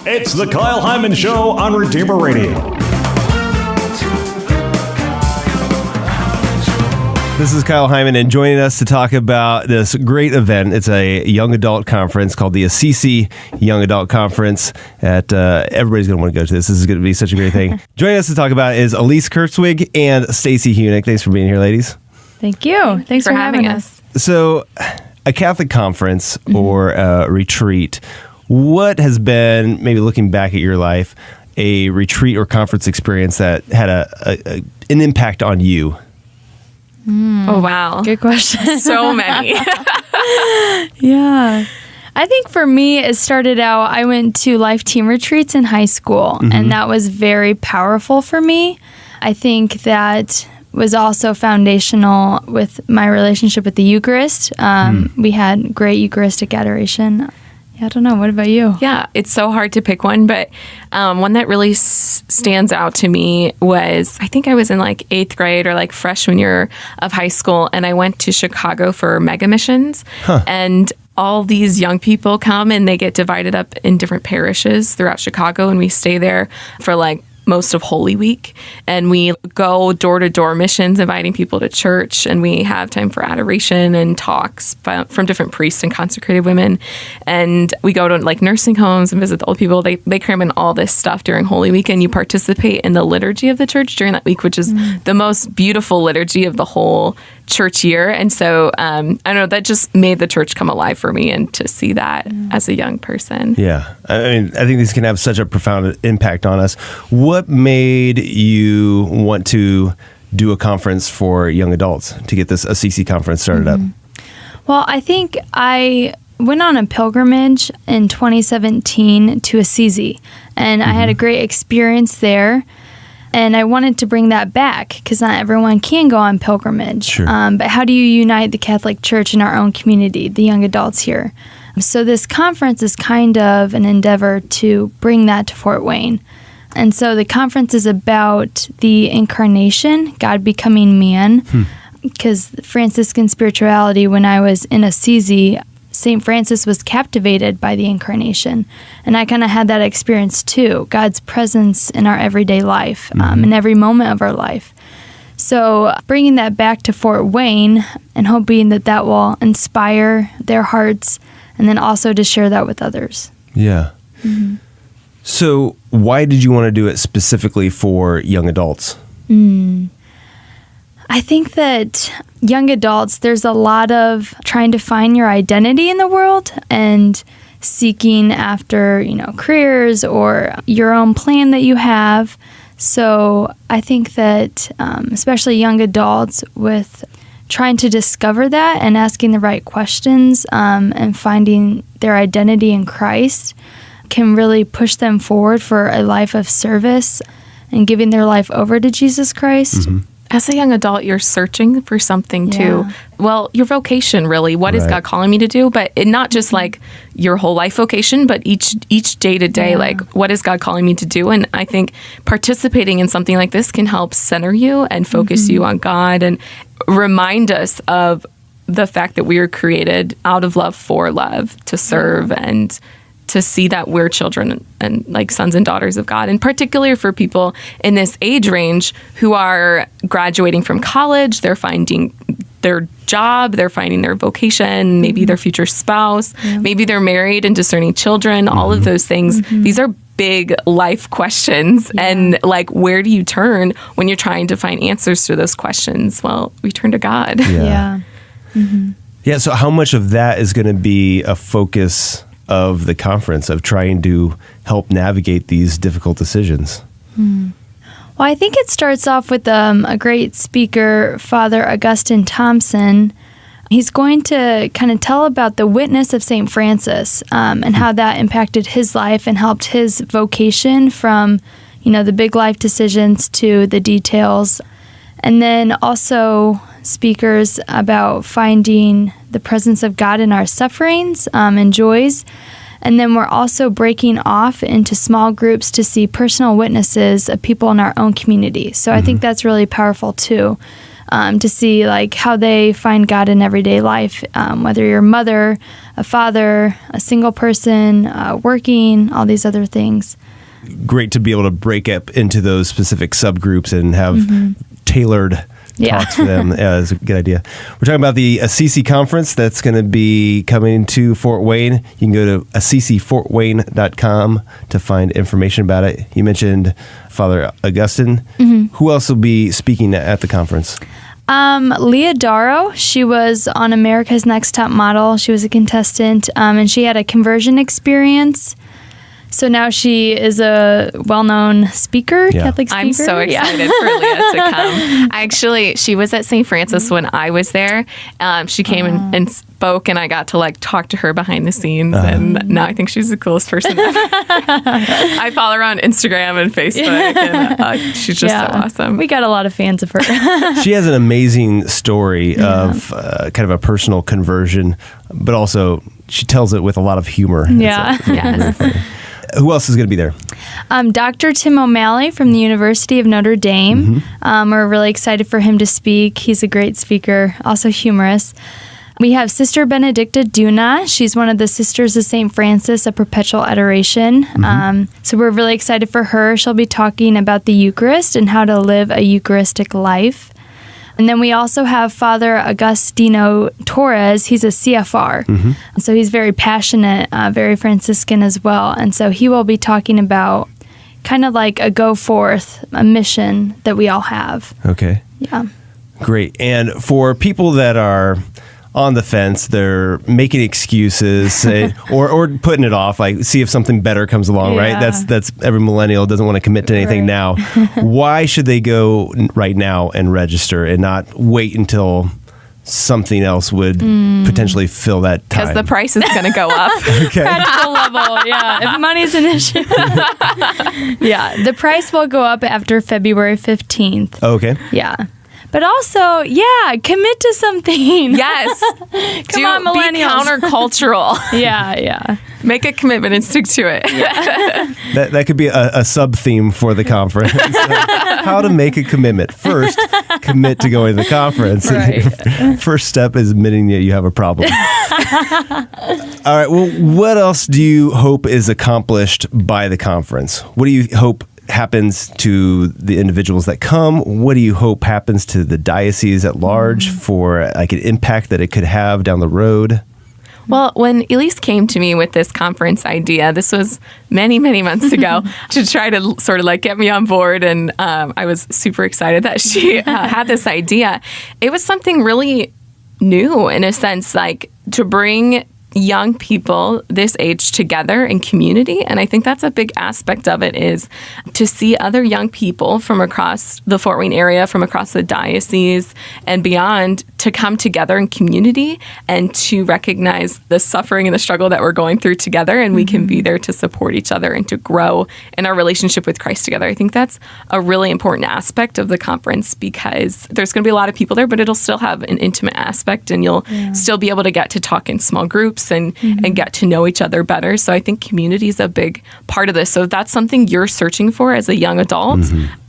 It's the Kyle Hyman Show on Redeemer Radio. This is Kyle Hyman, and joining us to talk about this great event. It's a young adult conference called the Assisi Young Adult Conference. Everybody's going to want to go to this. This is going to be such a great thing. Joining us to talk about it is Eliese Kurtzweg and Stacey Huneck. Thanks for being here, ladies. Thank you. Thanks for having us. So, a Catholic conference or a retreat, what has been, maybe looking back at your life, a retreat or conference experience that had an impact on you? Oh, wow. Good question. So many. Yeah. I think for me, it started out, I went to life team retreats in high school, and that was very powerful for me. I think that was also foundational with my relationship with the Eucharist. We had great Eucharistic adoration. Yeah, I don't know. What about you? Yeah, it's so hard to pick one, but one that really stands out to me was, I think I was in like 8th grade or like freshman year of high school, and I went to Chicago for mega missions. And all these young people come and they get divided up in different parishes throughout Chicago, and we stay there for like most of Holy Week, and we go door-to-door missions, inviting people to church, and we have time for adoration and talks from different priests and consecrated women, and we go to like nursing homes and visit the old people. They cram in all this stuff during Holy Week, and you participate in the liturgy of the church during that week, which is the most beautiful liturgy of the whole church year. And so I don't know, that just made the church come alive for me, and to see that as a young person. Yeah. I mean, I think these can have such a profound impact on us. What made you want to do a conference for young adults, to get this Assisi conference started up? Well, I think I went on a pilgrimage in 2017 to Assisi, and I had a great experience there. And I wanted to bring that back because not everyone can go on pilgrimage. Sure. But how do you unite the Catholic Church in our own community, the young adults here? So this conference is kind of an endeavor to bring that to Fort Wayne. And so the conference is about the incarnation, God becoming man. Because Franciscan spirituality, when I was in Assisi, St. Francis was captivated by the incarnation. And I kind of had that experience too, God's presence in our everyday life, in every moment of our life. So bringing that back to Fort Wayne and hoping that that will inspire their hearts, and then also to share that with others. Yeah. So why did you want to do it specifically for young adults? I think that young adults, there's a lot of trying to find your identity in the world and seeking after, careers or your own plan that you have. So I think that especially young adults, with trying to discover that and asking the right questions and finding their identity in Christ can really push them forward for a life of service and giving their life over to Jesus Christ. As a young adult, you're searching for something too. Well, your vocation, really. What is God calling me to do? But not just like your whole life vocation, but each day to day, like what is God calling me to do? And I think participating in something like this can help center you and focus you on God and remind us of the fact that we are created out of love for love, to serve and to see that we're children and like sons and daughters of God, and particularly for people in this age range who are graduating from college, they're finding their job, they're finding their vocation, maybe their future spouse, maybe they're married and discerning children, all of those things. These are big life questions. And like, where do you turn when you're trying to find answers to those questions? Well, we turn to God. Yeah, so how much of that is going to be a focus of the conference, of trying to help navigate these difficult decisions? Well, I think it starts off with a great speaker, Father Augustine Thompson. He's going to kind of tell about the witness of St. Francis and how that impacted his life and helped his vocation from, the big life decisions to the details. And then also speakers about finding the presence of God in our sufferings and joys. And then we're also breaking off into small groups to see personal witnesses of people in our own community. So I think that's really powerful too. to see like how they find God in everyday life, whether you're a mother, a father, a single person, working, all these other things. Great to be able to break up into those specific subgroups and have tailored talks for them. Yeah, that's a good idea. We're talking about the Assisi Conference that's going to be coming to Fort Wayne. You can go to assisifortwayne.com to find information about it. You mentioned Father Augustine. Who else will be speaking at the conference? Leah Darrow, she was on America's Next Top Model. She was a contestant, and she had a conversion experience. So now she is a well-known speaker, Catholic speaker. I'm so excited for Leah to come. Actually, she was at St. Francis when I was there. She came and spoke, and I got to like talk to her behind the scenes. And now I think she's the coolest person ever. I follow her on Instagram and Facebook, and she's just so awesome. We got a lot of fans of her. She has an amazing story of kind of a personal conversion, but also she tells it with a lot of humor. Yeah. Yes. Who else is going to be there? Dr. Tim O'Malley from the University of Notre Dame. We're really excited for him to speak. He's a great speaker, also humorous. We have Sister Benedicta Duna. She's one of the Sisters of St. Francis of Perpetual Adoration. So we're really excited for her. She'll be talking about the Eucharist and how to live a Eucharistic life. And then we also have Father Agustino Torres. He's a CFR. So he's very passionate, very Franciscan as well. And so he will be talking about kind of like a go forth, a mission that we all have. Okay. Yeah. Great. And for people that are on the fence, they're making excuses or putting it off, like see if something better comes along, right? That's every millennial doesn't want to commit to anything now. Why should they go right now and register and not wait until something else would potentially fill that time? Because the price is going to go up. Practical level, if money's an issue. The price will go up after February 15th. Okay. Yeah. But also, commit to something. Yes. Come on, millennials. Be countercultural. Yeah. Make a commitment and stick to it. That could be a sub-theme for the conference. How to make a commitment. First, commit to going to the conference. Right. First step is admitting that you have a problem. All right, well, what else do you hope is accomplished by the conference? What do you hope happens to the individuals that come? What do you hope happens to the diocese at large for like an impact that it could have down the road? Well, when Eliese came to me with this conference idea, this was many, many months ago, to try to sort of like get me on board. And I was super excited that she had this idea. It was something really new in a sense, like to bring young people this age together in community. And I think that's a big aspect of it, is to see other young people from across the Fort Wayne area, from across the diocese and beyond, to come together in community and to recognize the suffering and the struggle that we're going through together. And we can be there to support each other and to grow in our relationship with Christ together. I think that's a really important aspect of the conference, because there's going to be a lot of people there, but it'll still have an intimate aspect, and you'll still be able to get to talk in small groups and get to know each other better. So I think community is a big part of this. So if that's something you're searching for as a young adult,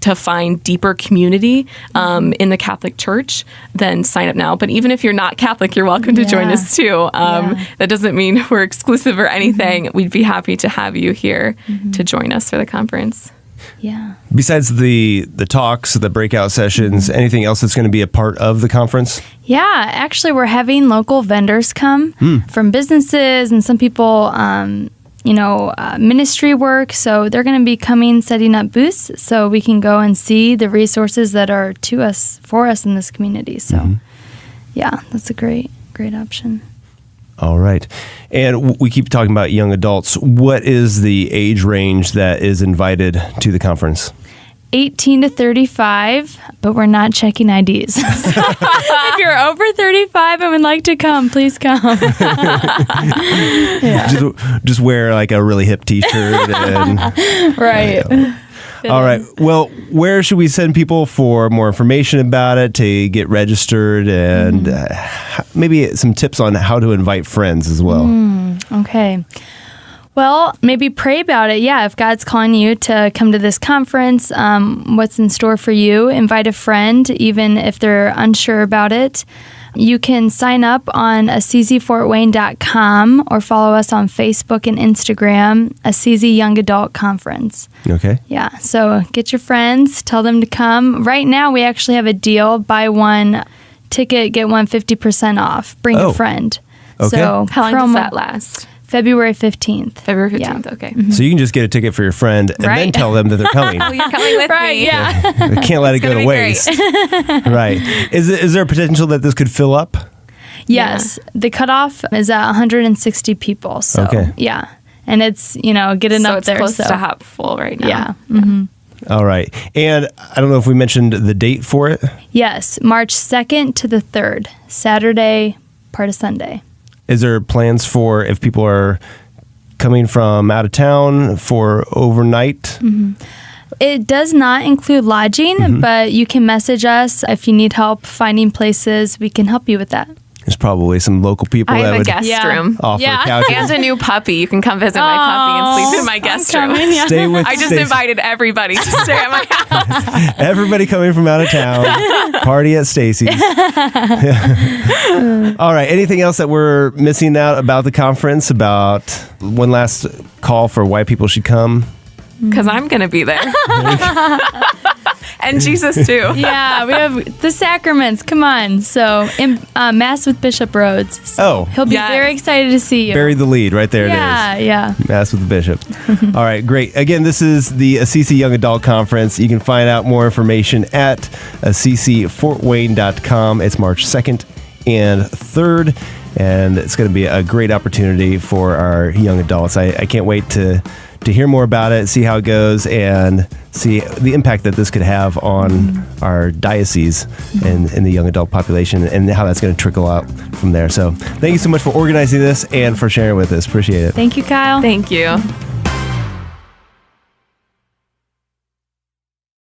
to find deeper community in the Catholic Church, then sign up now. But even if you're not Catholic, you're welcome to join us too. That doesn't mean we're exclusive or anything. We'd be happy to have you here to join us for the conference. Yeah. Besides the talks, the breakout sessions, anything else that's going to be a part of the conference? Yeah, actually, we're having local vendors come from businesses, and some people, ministry work. So they're going to be coming, setting up booths so we can go and see the resources that are for us in this community. So, that's a great option. All right. And we keep talking about young adults. What is the age range that is invited to the conference? 18 to 35, but we're not checking IDs. So if you're over 35 and would like to come, please come. Just wear like a really hip t-shirt. And, right. All right. Well, where should we send people for more information about it, to get registered, and maybe some tips on how to invite friends as well? Okay. Well, maybe pray about it. Yeah, if God's calling you to come to this conference, what's in store for you? Invite a friend, even if they're unsure about it. You can sign up on AssisiFortWayne.com or follow us on Facebook and Instagram, Assisi Young Adult Conference. Okay. Yeah, so get your friends, tell them to come. Right now, we actually have a deal, buy one ticket, get one 50% off. Bring a friend. Okay. So How long does that last? February 15th. February 15th, Yeah. okay. So you can just get a ticket for your friend and then Right. tell them that they're coming. Oh, you're coming with Right, me. yeah. We can't let it go gonna to be waste. Right. Is there a potential that this could fill up? Yes, the cutoff is at 160 people. So, Okay. yeah. And it's, getting So up it's there. close so. to half full right now. Yeah. Mm-hmm. All right. And I don't know if we mentioned the date for it. Yes, March 2nd to the 3rd, Saturday, part of Sunday. Is there plans for if people are coming from out of town for overnight? It does not include lodging, but you can message us if you need help finding places. We can help you with that. There's probably some local people I that have a would guest Yeah. room. offer Yeah. couches. And a new puppy. You can come visit my puppy and sleep in my guest room. Stay with I just Stacey. invited everybody to stay at my house. Everybody coming from out of town. Party at Stacey's. All right. Anything else that we're missing out about the conference? About one last call for why people should come? Because I'm going to be there. And Jesus, too. Yeah, we have the sacraments. Come on. So, Mass with Bishop Rhodes. So he'll be Yes. very excited to see you. Bury the lead. Right there yeah, it is. yeah. Mass with the Bishop. All right, great. Again, this is the Assisi Young Adult Conference. You can find out more information at AssisiFortWayne.com. It's March 2nd and 3rd, and it's going to be a great opportunity for our young adults. I can't wait to hear more about it, see how it goes, and see the impact that this could have on our diocese and the young adult population and how that's going to trickle out from there. So thank you so much for organizing this and for sharing with us. Appreciate it. Thank you, Kyle. Thank you.